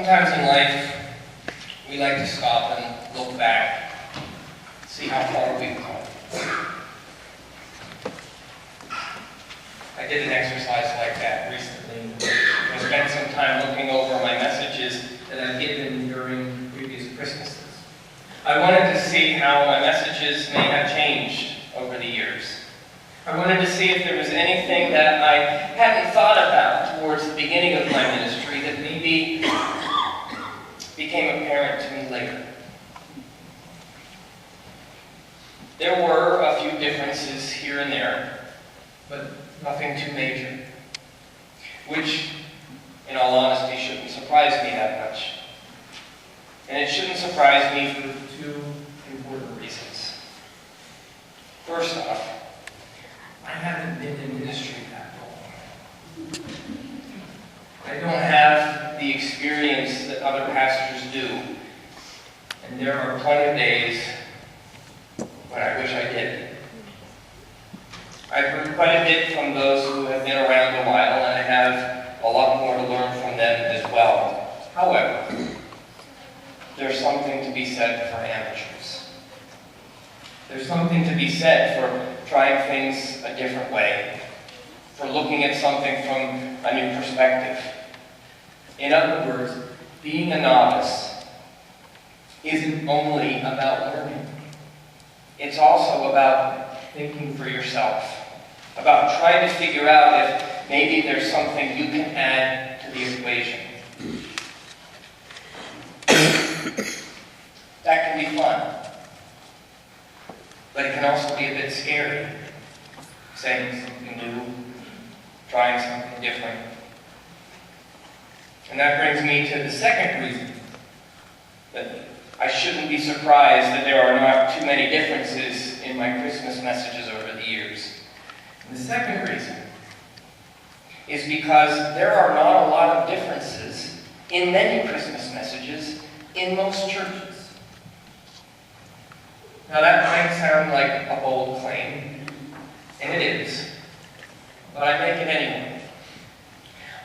Sometimes in life, we like to stop and look back, see how far we've come. I did an exercise like that recently. I spent some time looking over my messages that I've given during previous Christmases. I wanted to see how my messages may have changed over the years. I wanted to see if there was anything that I hadn't thought about towards the beginning of my ministry that maybe became apparent to me later. There were a few differences here and there, but nothing too major, which, in all honesty, shouldn't surprise me that much. And it shouldn't surprise me for two important reasons. First off, I haven't been in ministry that long. I don't have the experience that other pastors do, and there are plenty of days when I wish I did. I've heard quite a bit from those who have been around a while, and I have a lot more to learn from them as well. However, there's something to be said for amateurs. There's something to be said for trying things a different way, for looking at something from a new perspective. In other words, being a novice isn't only about learning. It's also about thinking for yourself, about trying to figure out if maybe there's something you can add to the equation. That can be fun, but it can also be a bit scary, saying something new, trying something different. And that brings me to the second reason that I shouldn't be surprised that there are not too many differences in my Christmas messages over the years. And the second reason is because there are not a lot of differences in many Christmas messages in most churches. Now that might sound like a bold claim, and it is, but I make it anyway.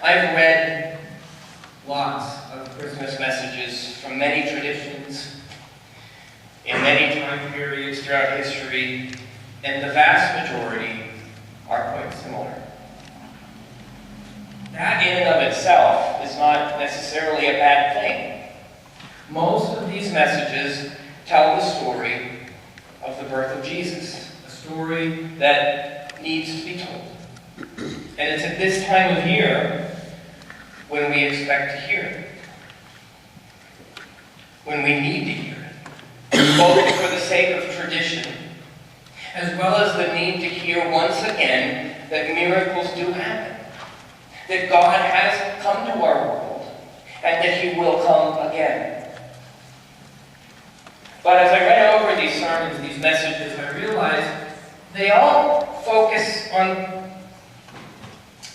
I've read lots of Christmas messages from many traditions, in many time periods throughout history, and the vast majority are quite similar. That in and of itself is not necessarily a bad thing. Most of these messages tell the story of the birth of Jesus, a story that needs to be told. And it's at this time of year when we expect to hear it, when we need to hear it, both for the sake of tradition, as well as the need to hear once again that miracles do happen, that God has come to our world, and that He will come again. But as I read over these sermons, these messages, I realized they all focus on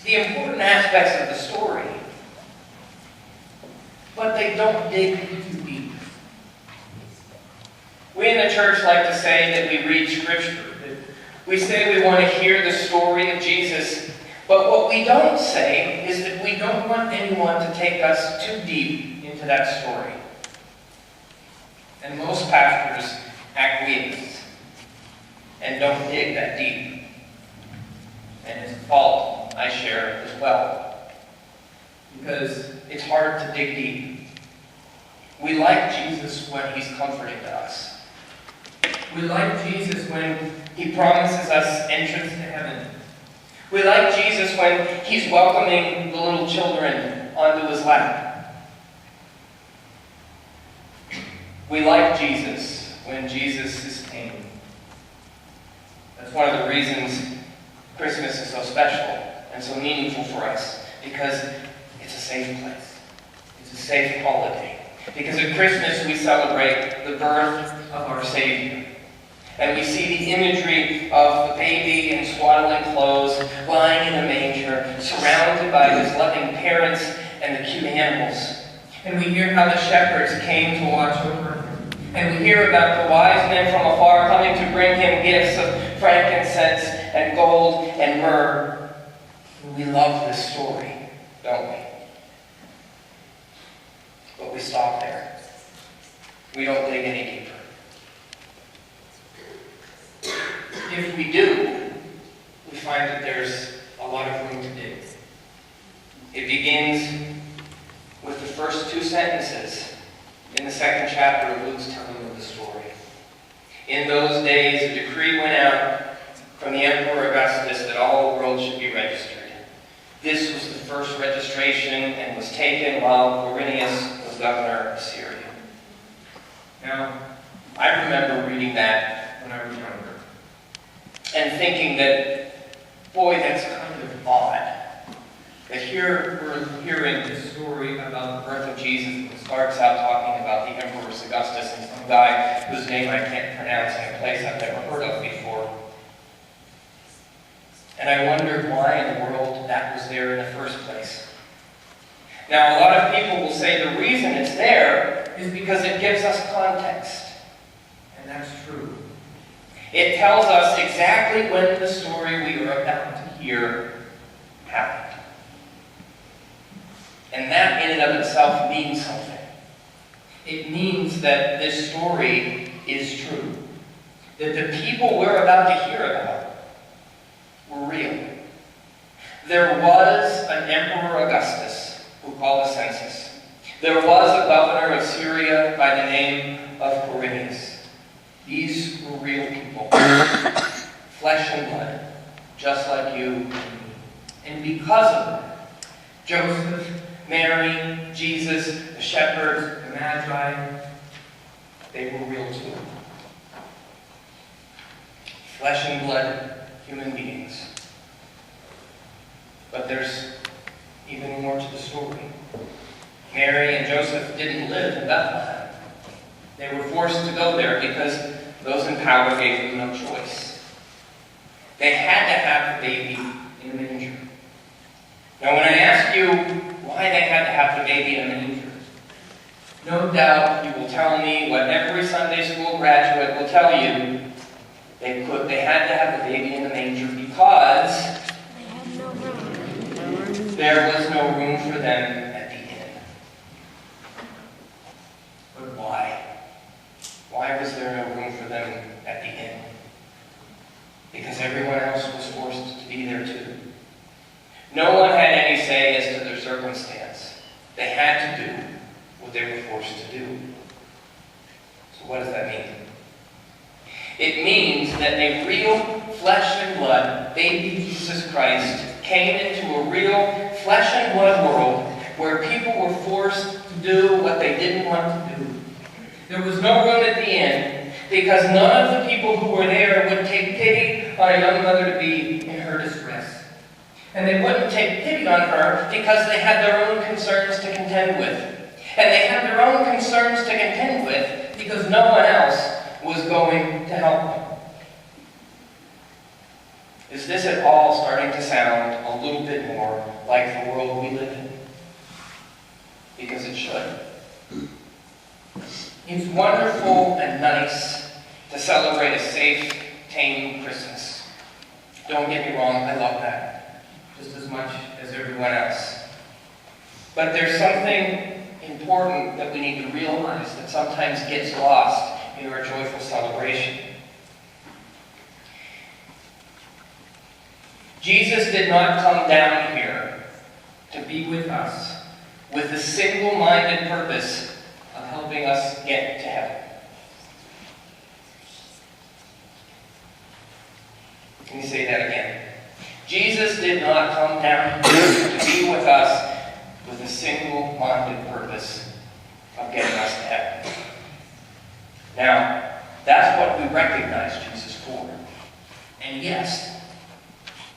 the important aspects of the story, but they don't dig too deep. We in the church like to say that we read Scripture, that we say we want to hear the story of Jesus, but what we don't say is that we don't want anyone to take us too deep into that story. And most pastors acquiesce and don't dig that deep. And it's a fault I share as well, because it's hard to dig deep. We like Jesus when He's comforting to us. We like Jesus when He promises us entrance to heaven. We like Jesus when He's welcoming the little children onto His lap. We like Jesus when Jesus is tame. That's one of the reasons Christmas is so special and so meaningful for us, because it's a safe place. It's a safe holiday. Because at Christmas we celebrate the birth of our Savior. And we see the imagery of the baby in swaddling clothes, lying in a manger, surrounded by His loving parents and the cute animals. And we hear how the shepherds came to watch over Him. And we hear about the wise men from afar coming to bring Him gifts of frankincense and gold and myrrh. And we love this story, don't we? But we stop there. We don't dig any deeper. If we do, we find that there's a lot of room to dig. It begins with the first two sentences in the second chapter of Luke's telling of the story. In those days, a decree went out from the Emperor Augustus that all the world should be registered. This was the first registration and was taken while Quirinius was governor of Syria. Now, I remember reading that when I was younger and thinking that, boy, that's kind of odd. That here we're hearing this story about the birth of Jesus, and it starts out talking about the Emperor Augustus and some guy whose name I can't pronounce in a place I've never heard of before. And I wondered why in the world that was there in the first place. Now, a lot of people will say the reason it's there is because it gives us context. And that's true. It tells us exactly when the story we are about to hear happened. And that in and of itself means something. It means that this story is true. That the people we're about to hear about were real. There was an Emperor Augustus who called a census. There was a governor of Syria by the name of Quirinius. These were real people. Flesh and blood, just like you and me. And because of that, Joseph, Mary, Jesus, the shepherds, the Magi, they were real too. Flesh and blood human beings. But there's even more to the story. Mary and Joseph didn't live in Bethlehem. They were forced to go there because those in power gave them no choice. They had to have the baby in a manger. Now, when I ask you why they had to have the baby in a manger, no doubt you will tell me what every Sunday school graduate will tell you. They had to have the baby in the manger because there was no room for them at the inn. But why? Why was there no room for them at the inn? Because everyone else was forced to be there too. No one had any say as to their circumstance. They had to do what they were forced to do. So what does that mean? It means that a real flesh and blood baby Jesus Christ came into a real flesh and blood world where people were forced to do what they didn't want to do. There was no room at the inn because none of the people who were there would take pity on a young mother-to-be in her distress. And they wouldn't take pity on her because they had their own concerns to contend with. And they had their own concerns to contend with because no one else was going to help them. Is this at all starting to sound a little bit more like the world we live in? Because it should. It's wonderful and nice to celebrate a safe, tame Christmas. Don't get me wrong, I love that just as much as everyone else. But there's something important that we need to realize that sometimes gets lost in our joyful celebration. Jesus did not come down here to be with us with the single-minded purpose of helping us get to heaven. Let me say that again. Jesus did not come down here to be with us with a single-minded purpose of getting us to heaven. Now, that's what we recognize Jesus for. And yes,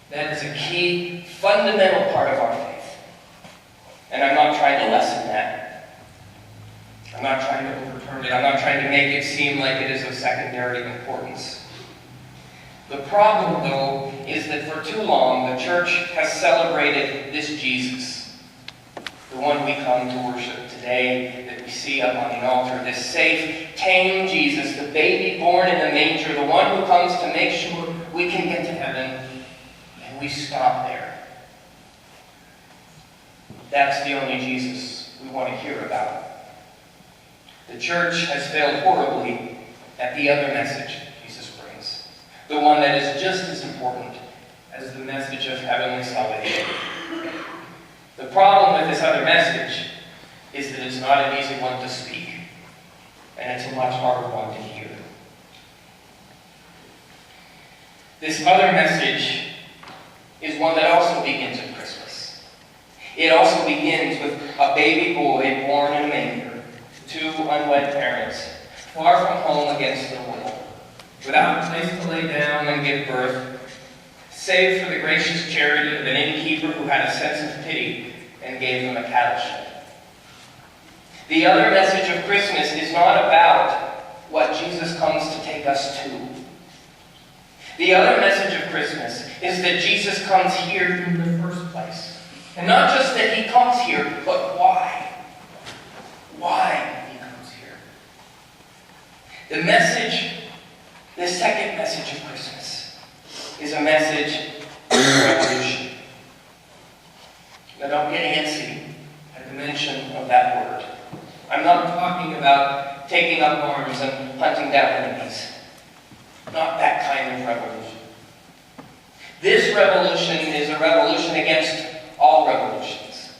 that is a key, fundamental part of our faith. And I'm not trying to lessen that. I'm not trying to overturn it. I'm not trying to make it seem like it is of secondary importance. The problem, though, is that for too long, the church has celebrated this Jesus, the one we come to worship today, that we see up on the altar, this safe, tame Jesus, the baby born in a manger, the one who comes to make sure we can get to heaven, and we stop there. That's the only Jesus we want to hear about. The church has failed horribly at the other message Jesus brings, the one that is just as important as the message of heavenly salvation. The problem with this other message is that it's not an easy one to speak, and it's a much harder one to hear. This other message is one that also begins at Christmas. It also begins with a baby boy born in a manger, two unwed parents, far from home against their will, without a place to lay down and give birth, save for the gracious charity of an innkeeper who had a sense of pity and gave them a cattle shed. The other message of Christmas is not about what Jesus comes to take us to. The other message of Christmas is that Jesus comes here in the first place. And not just that he comes here, but why. Why he comes here. The message, the second message of Christmas, is a message of revolution. Now don't get antsy at the mention of that word. I'm not talking about taking up arms and hunting down enemies. Not that kind of revolution. This revolution is a revolution against all revolutions.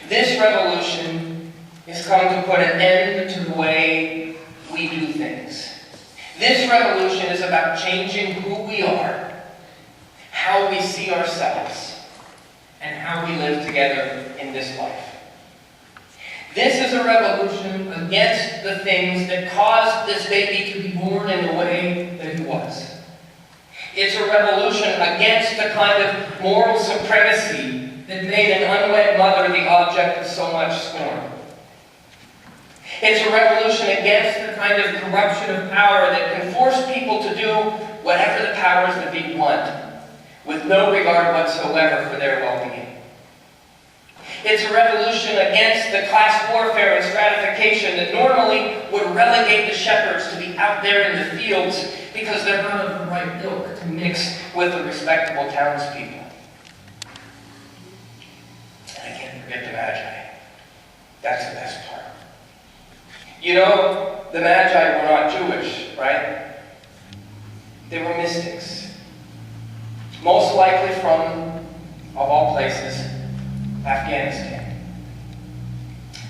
This revolution is come to put an end to the way we do things. This revolution is about changing who we are, how we see ourselves, and how we live together in this life. This is a revolution against the things that caused this baby to be born in the way that he was. It's a revolution against the kind of moral supremacy that made an unwed mother the object of so much scorn. It's a revolution against the kind of corruption of power that can force people to do whatever the powers that be want, with no regard whatsoever for their well-being. It's a revolution against the class warfare and stratification that normally would relegate the shepherds to be out there in the fields because they're not of the right ilk to mix with the respectable townspeople. And I can't forget the Magi. That's the best part. You know, the Magi were not Jewish, right? They were mystics. Most likely from, of all places, Afghanistan.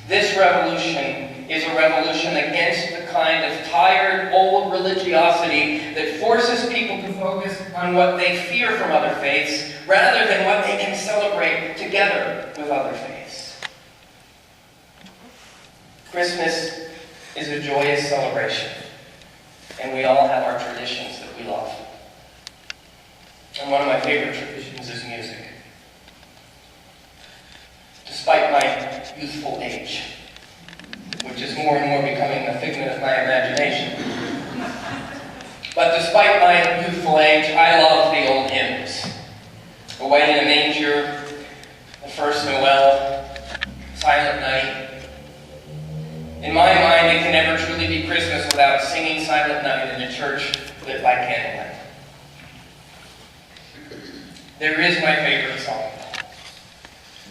This revolution is a revolution against the kind of tired, old religiosity that forces people to focus on what they fear from other faiths rather than what they can celebrate together with other faiths. Christmas is a joyous celebration, and we all have our traditions that we love. And one of my favorite traditions is music. Despite my youthful age, which is more and more becoming a figment of my imagination. But despite my youthful age, I love the old hymns. Away in a Manger, The First Noel, Silent Night. In my mind, it can never truly be Christmas without singing Silent Night in a church lit by candlelight. There is my favorite song.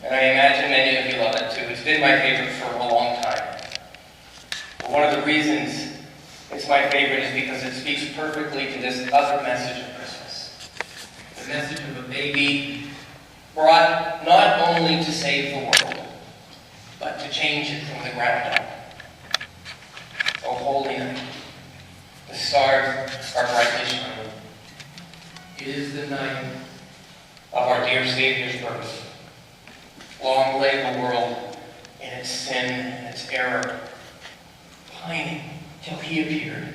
And I imagine many of you love it too. It's been my favorite for a long time. But one of the reasons it's my favorite is because it speaks perfectly to this other message of Christmas. The message of a baby brought not only to save the world, but to change it from the ground up. O holy night, the stars are brightly shining. It is the night of our dear Savior's birth. Long lay the world in its sin and its error, pining till he appeared,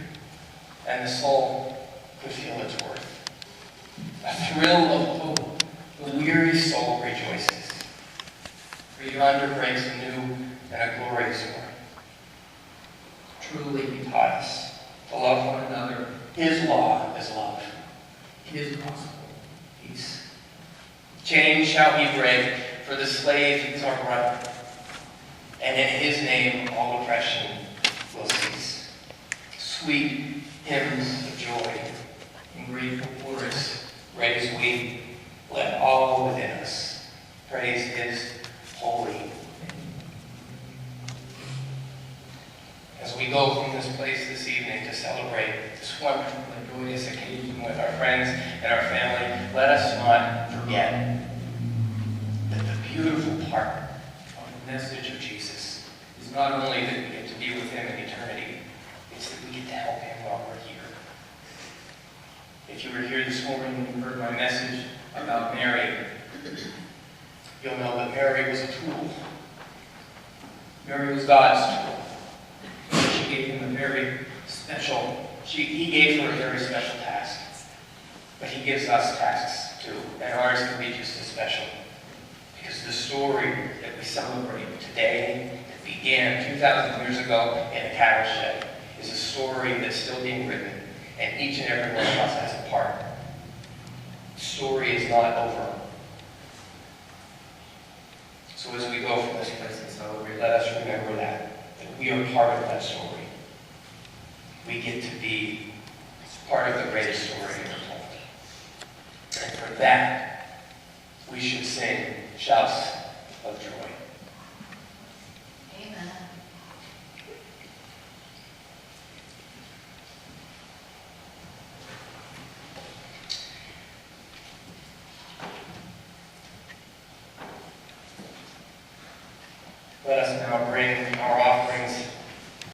and the soul could feel its worth. A thrill of hope, the weary soul rejoices. For yonder breaks a new and a glorious morn. Truly he taught us to love one another. His law is love. His gospel, peace. Chains shall he break, for the slave is our brother, and in his name all oppression will cease. Sweet hymns of joy in grateful chorus raise we, let all within us praise his holy name. As we we go from this place this evening to celebrate this wonderful and joyous occasion with our friends and our family, let us not forget that the beautiful part of the message of Jesus is not only that we get to be with him in eternity, it's that we get to help him while we're here. If you were here this morning and you heard my message about Mary, you'll know that Mary was a tool. Mary was God's tool. She gave him a very special, he gave her a very special task. But he gives us tasks too, and ours can be just as special. Because the story that we celebrate today, that began 2,000 years ago in a cattle shed, is a story that's still being written, and each and every one of us has a part. The story is not over. So as we go from this place and celebrate, let us remember that we are part of that story. We get to be part of the greatest story ever told. And for that, we should sing shouts of joy. Amen. Let us now bring our